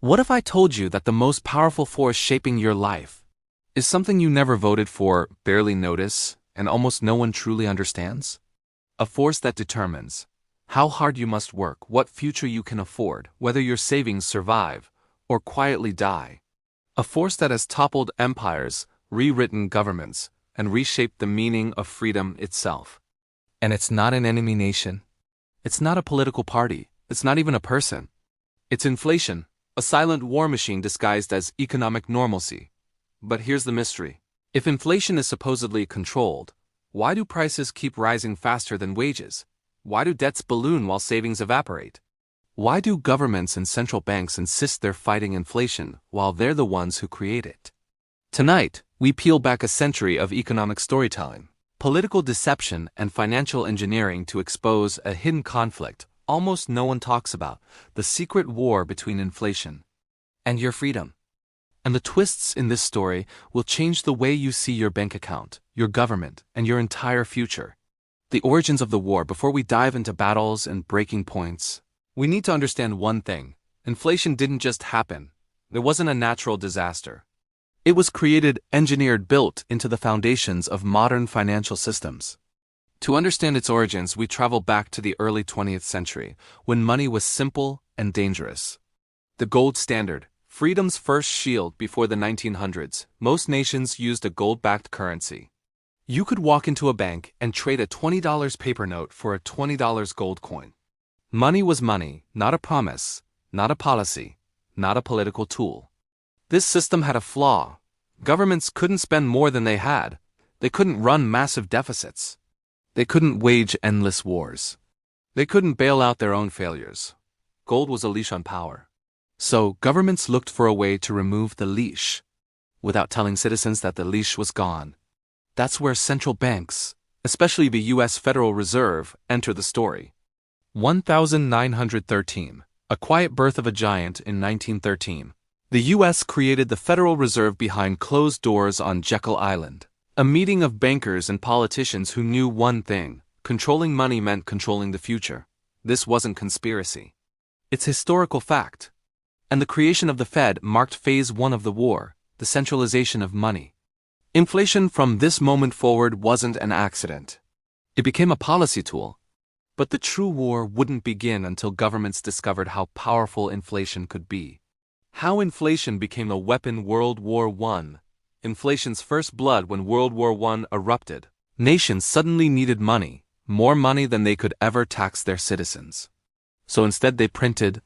What if I told you that the most powerful force shaping your life is something you never voted for, barely notice, and almost no one truly understands? A force that determines how hard you must work, what future you can afford, whether your savings survive or quietly die. A force that has toppled empires, rewritten governments, and reshaped the meaning of freedom itself. And it's not an enemy nation. It's not a political party. It's not even a person. It's inflation, a silent war machine disguised as economic normalcy. But here's the mystery. If inflation is supposedly controlled, why do prices keep rising faster than wages? Why do debts balloon while savings evaporate? Why do governments and central banks insist they're fighting inflation while they're the ones who create it? Tonight, we peel back a century of economic storytelling, political deception, and financial engineering to expose a hidden conflict almost no one talks about: the secret war between inflation and your freedom. And the twists in this story will change the way you see your bank account, your government, and your entire future. The origins of the war. Before we dive into battles and breaking points, we need to understand one thing. Inflation didn't just happen. It wasn't a natural disaster. It was created, engineered, built into the foundations of modern financial systems. To understand its origins, we travel back to the early 20th century, when money was simple and dangerous. The gold standard, freedom's first shield. Before the 1900s, most nations used a gold-backed currency. You could walk into a bank and trade a $20 paper note for a $20 gold coin. Money was money, not a promise, not a policy, not a political tool. This system had a flaw. Governments couldn't spend more than they had. They couldn't run massive deficits. They couldn't wage endless wars. They couldn't bail out their own failures. Gold was a leash on power. So, governments looked for a way to remove the leash, without telling citizens that the leash was gone. That's where central banks, especially the U.S. Federal Reserve, enter the story. 1913, a quiet birth of a giant in 1913. The U.S. created the Federal Reserve behind closed doors on Jekyll Island. A meeting of bankers and politicians who knew one thing: controlling money meant controlling the future. This wasn't conspiracy. It's historical fact. And the creation of the Fed marked phase one of the war, the centralization of money. Inflation from this moment forward wasn't an accident. It became a policy tool. But the true war wouldn't begin until governments discovered how powerful inflation could be. How inflation became a weapon. World War I. Inflation's first blood. When World War I erupted, nations suddenly needed money, more money than they could ever tax their citizens. So instead they printed.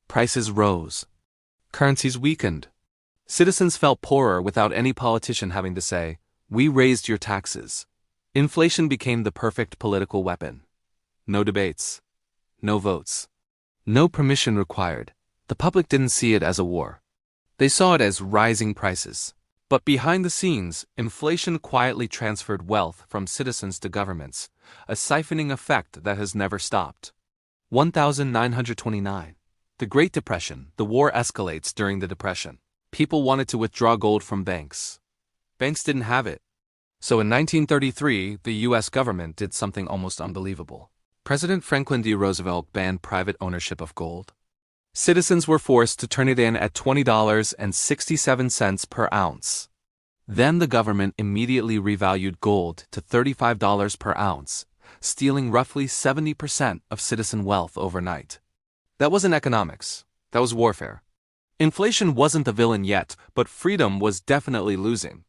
Prices rose. Currencies weakened. Citizens felt poorer without any politician having to say, "We raised your taxes." Inflation became the perfect political weapon. No debates. No votes. No permission required. The public didn't see it as a war. They saw it as rising prices. But behind the scenes, inflation quietly transferred wealth from citizens to governments, a siphoning effect that has never stopped. 1929. The Great Depression. The war escalates during the Depression. People wanted to withdraw gold from banks. Banks didn't have it. So in 1933, the U.S. government did something almost unbelievable. President Franklin D. Roosevelt banned private ownership of gold. Citizens were forced to turn it in at $20.67 per ounce. Then the government immediately revalued gold to $35 per ounce, stealing roughly 70% of citizen wealth overnight. That wasn't economics. That was warfare. Inflation wasn't the villain yet, but freedom was definitely losing.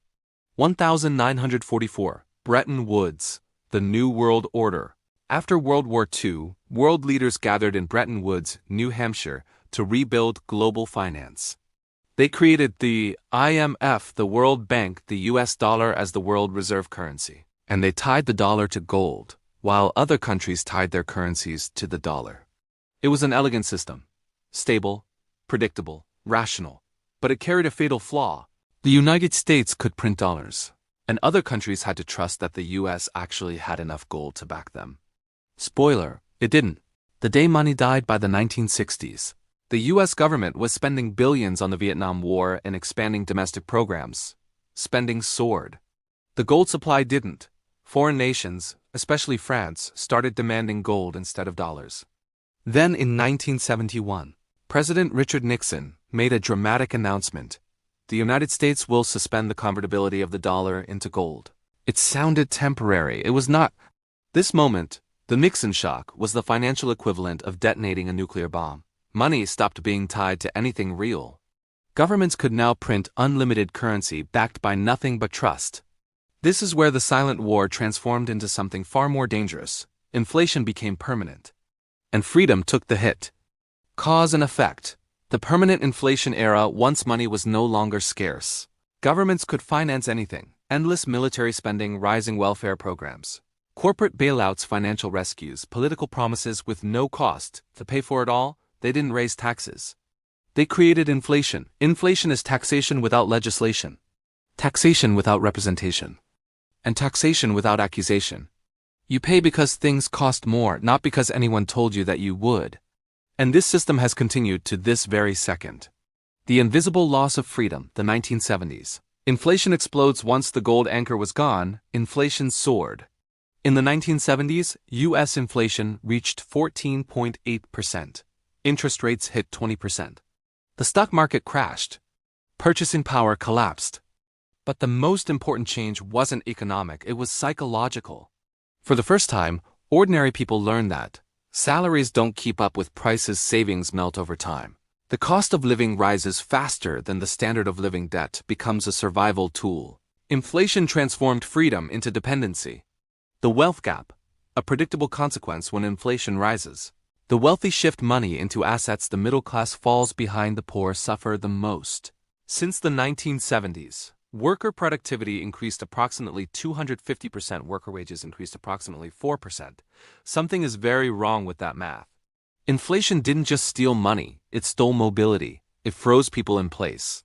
1944. Bretton Woods. The New World Order. After World War II, world leaders gathered in Bretton Woods, New Hampshire, to rebuild global finance. They created the IMF, the World Bank, the US dollar as the world reserve currency. And they tied the dollar to gold, while other countries tied their currencies to the dollar. It was an elegant system. Stable, predictable, rational. But it carried a fatal flaw. The United States could print dollars, and other countries had to trust that the US actually had enough gold to back them. Spoiler, it didn't. The day money died by the 1960s, the U.S. government was spending billions on the Vietnam War and expanding domestic programs. Spending soared. The gold supply didn't. Foreign nations, especially France, started demanding gold instead of dollars. Then in 1971, President Richard Nixon, made a dramatic announcement. The United States will suspend the convertibility of the dollar into gold. It sounded temporary. It was not. This moment, the Nixon shock, was the financial equivalent of detonating a nuclear bomb. Money stopped being tied to anything real. Governments could now print unlimited currency backed by nothing but trust. This is where the silent war transformed into something far more dangerous. Inflation became permanent. And freedom took the hit. Cause and effect. The permanent inflation era, once money was no longer scarce. Governments could finance anything. Endless military spending, rising welfare programs. Corporate bailouts, financial rescues, political promises with no cost. To pay for it all, they didn't raise taxes. They created inflation. Inflation is taxation without legislation. Taxation without representation. And taxation without accusation. You pay because things cost more, not because anyone told you that you would. And this system has continued to this very second. The invisible loss of freedom, the 1970s. Inflation explodes once the gold anchor was gone, inflation soared. In the 1970s, U.S. inflation reached 14.8%. Interest rates hit 20%. The stock market crashed. Purchasing power collapsed. But the most important change wasn't economic, it was psychological. For the first time, ordinary people learned that salaries don't keep up with prices, savings melt over time. The cost of living rises faster than the standard of living. Debt becomes a survival tool. Inflation transformed freedom into dependency. The wealth gap, a predictable consequence when inflation rises. The wealthy shift money into assets, the middle class falls behind, the poor suffer the most. Since the 1970s, worker productivity increased approximately 250%, worker wages increased approximately 4%. Something is very wrong with that math. Inflation didn't just steal money, it stole mobility. It froze people in place.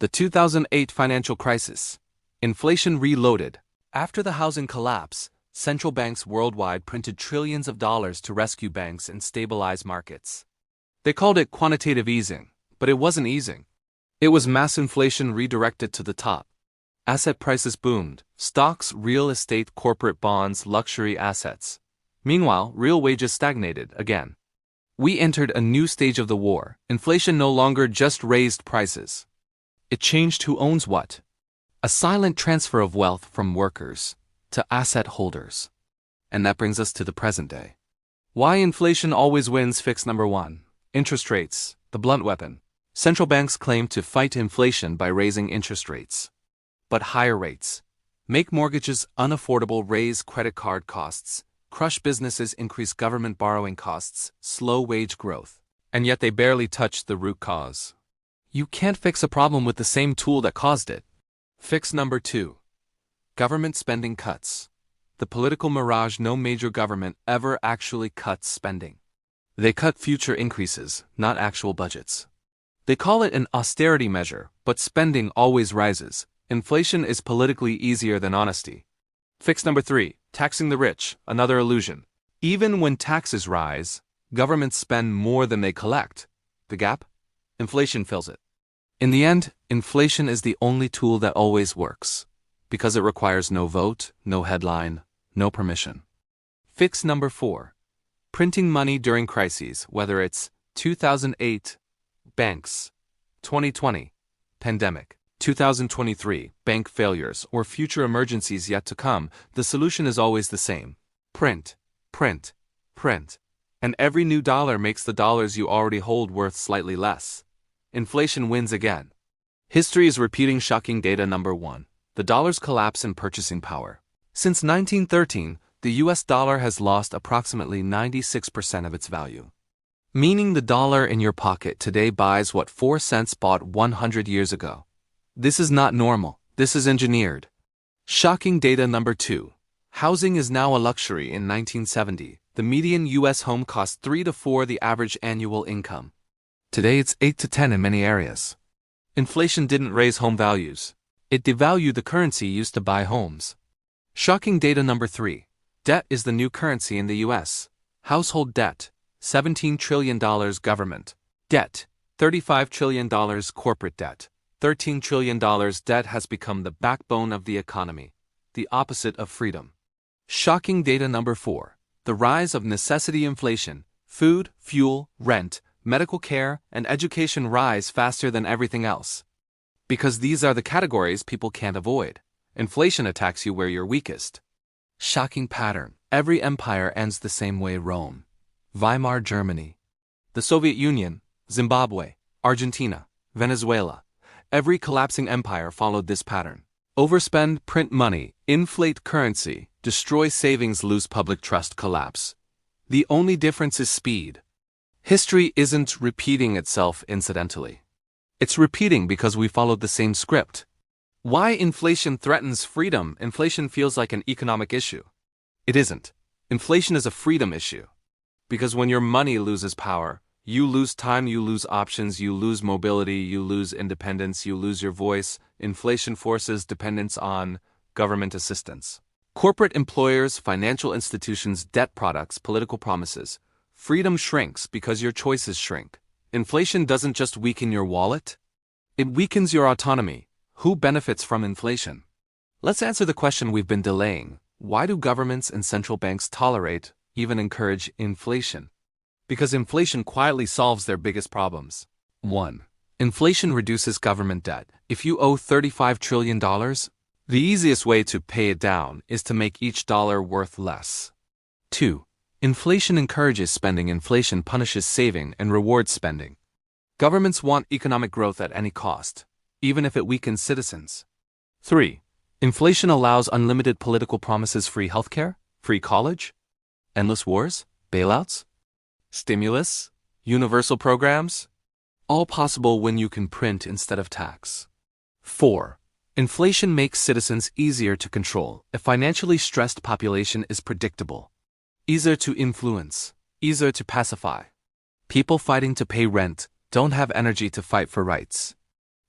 The 2008 financial crisis. Inflation reloaded. After the housing collapse, central banks worldwide printed trillions of dollars to rescue banks and stabilize markets. They called it quantitative easing, but it wasn't easing. It was mass inflation redirected to the top. Asset prices boomed: stocks, real estate, corporate bonds, luxury assets. Meanwhile, real wages stagnated again. We entered a new stage of the war. Inflation no longer just raised prices. It changed who owns what. A silent transfer of wealth from workers to asset holders. And that brings us to the present day. Why inflation always wins. Fix number 1. Interest rates, the blunt weapon. Central banks claim to fight inflation by raising interest rates. But higher rates make mortgages unaffordable, raise credit card costs, crush businesses, increase government borrowing costs, slow wage growth. And yet they barely touch the root cause. You can't fix a problem with the same tool that caused it. Fix number 2. Government spending cuts. The political mirage. No major government ever actually cuts spending. They cut future increases, not actual budgets. They call it an austerity measure, but spending always rises. Inflation is politically easier than honesty. Fix number 3. Taxing the rich, another illusion. Even when taxes rise, governments spend more than they collect. The gap? Inflation fills it. In the end, inflation is the only tool that always works, because it requires no vote, no headline, no permission. Fix number 4. Printing money during crises, whether it's 2008, banks, 2020, pandemic, 2023, bank failures, or future emergencies yet to come, the solution is always the same. Print, print, print. And every new dollar makes the dollars you already hold worth slightly less. Inflation wins again. History is repeating shocking data. Number 1. The dollar's collapse in purchasing power. Since 1913, the US dollar has lost approximately 96% of its value. Meaning the dollar in your pocket today buys what 4 cents bought 100 years ago. This is not normal, this is engineered. Shocking data. Number 2. Housing is now a luxury. In 1970, the median US home cost 3 to 4 the average annual income. Today it's 8 to 10 in many areas. Inflation didn't raise home values. It devalued the currency used to buy homes. Shocking data. Number 3. Debt is the new currency in the US. Household debt, $17 trillion. Government debt, $35 trillion. Corporate debt, $13 trillion. Debt has become the backbone of the economy, the opposite of freedom. Shocking data. Number 4. The rise of necessity inflation. Food, fuel, rent, medical care, and education rise faster than everything else. Because these are the categories people can't avoid. Inflation attacks you where you're weakest. Shocking pattern. Every empire ends the same way: Rome, Weimar Germany, the Soviet Union, Zimbabwe, Argentina, Venezuela. Every collapsing empire followed this pattern. Overspend, print money, inflate currency, destroy savings, lose public trust, collapse. The only difference is speed. History isn't repeating itself incidentally. It's repeating because we followed the same script. Why inflation threatens freedom? Inflation feels like an economic issue. It isn't. Inflation is a freedom issue. Because when your money loses power, you lose time, you lose options, you lose mobility, you lose independence, you lose your voice. Inflation forces dependence on government assistance. Corporate employers, financial institutions, debt products, political promises. Freedom shrinks because your choices shrink. Inflation doesn't just weaken your wallet, it weakens your autonomy. Who benefits from inflation? Let's answer the question we've been delaying. Why do governments and central banks tolerate, even encourage, inflation? Because inflation quietly solves their biggest problems. 1. Inflation reduces government debt. If you owe $35 trillion, the easiest way to pay it down is to make each dollar worth less. 2. Inflation encourages spending. Inflation punishes saving and rewards spending. Governments want economic growth at any cost, even if it weakens citizens. 3. Inflation allows unlimited political promises: free healthcare, free college, endless wars, bailouts, stimulus, universal programs, all possible when you can print instead of tax. 4. Inflation makes citizens easier to control. A financially stressed population is predictable, easier to influence, easier to pacify. People fighting to pay rent don't have energy to fight for rights.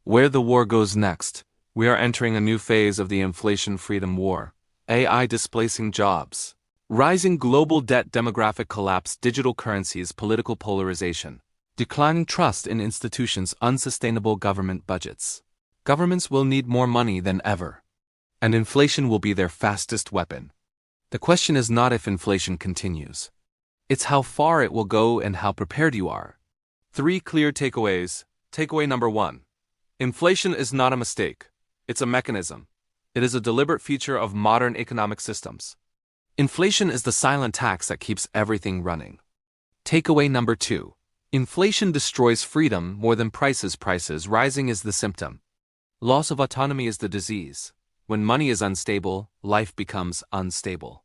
Where the war goes next, we are entering a new phase of the inflation freedom war. AI displacing jobs, rising global debt, demographic collapse, digital currencies, political polarization, declining trust in institutions, unsustainable government budgets. Governments will need more money than ever, and inflation will be their fastest weapon. The question is not if inflation continues. It's how far it will go and how prepared you are. 3 clear takeaways. Takeaway number 1. Inflation is not a mistake. It's a mechanism. It is a deliberate feature of modern economic systems. Inflation is the silent tax that keeps everything running. Takeaway number 2. Inflation destroys freedom more than prices. Prices rising is the symptom. Loss of autonomy is the disease. When money is unstable, life becomes unstable.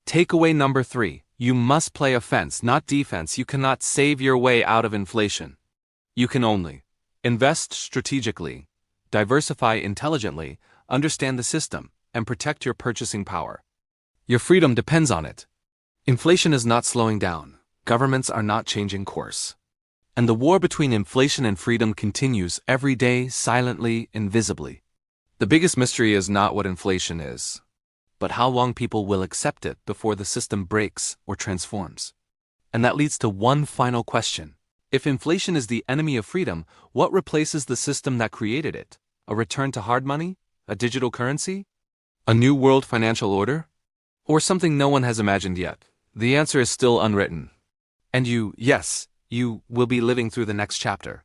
Takeaway number 3. You must play offense, not defense. You cannot save your way out of inflation. You can only invest strategically, diversify intelligently, understand the system, and protect your purchasing power. Your freedom depends on it. Inflation is not slowing down. Governments are not changing course. And the war between inflation and freedom continues every day, silently, invisibly. The biggest mystery is not what inflation is, but how long people will accept it before the system breaks or transforms. And that leads to one final question. If inflation is the enemy of freedom, what replaces the system that created it? A return to hard money? A digital currency? A new world financial order? Or something no one has imagined yet? The answer is still unwritten. And you will be living through the next chapter.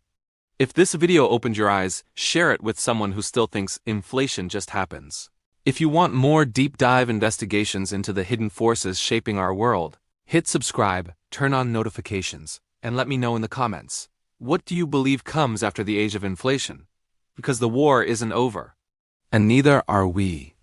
If this video opened your eyes, share it with someone who still thinks inflation just happens. If you want more deep dive investigations into the hidden forces shaping our world, hit subscribe, turn on notifications, and let me know in the comments. What do you believe comes after the age of inflation? Because the war isn't over. And neither are we.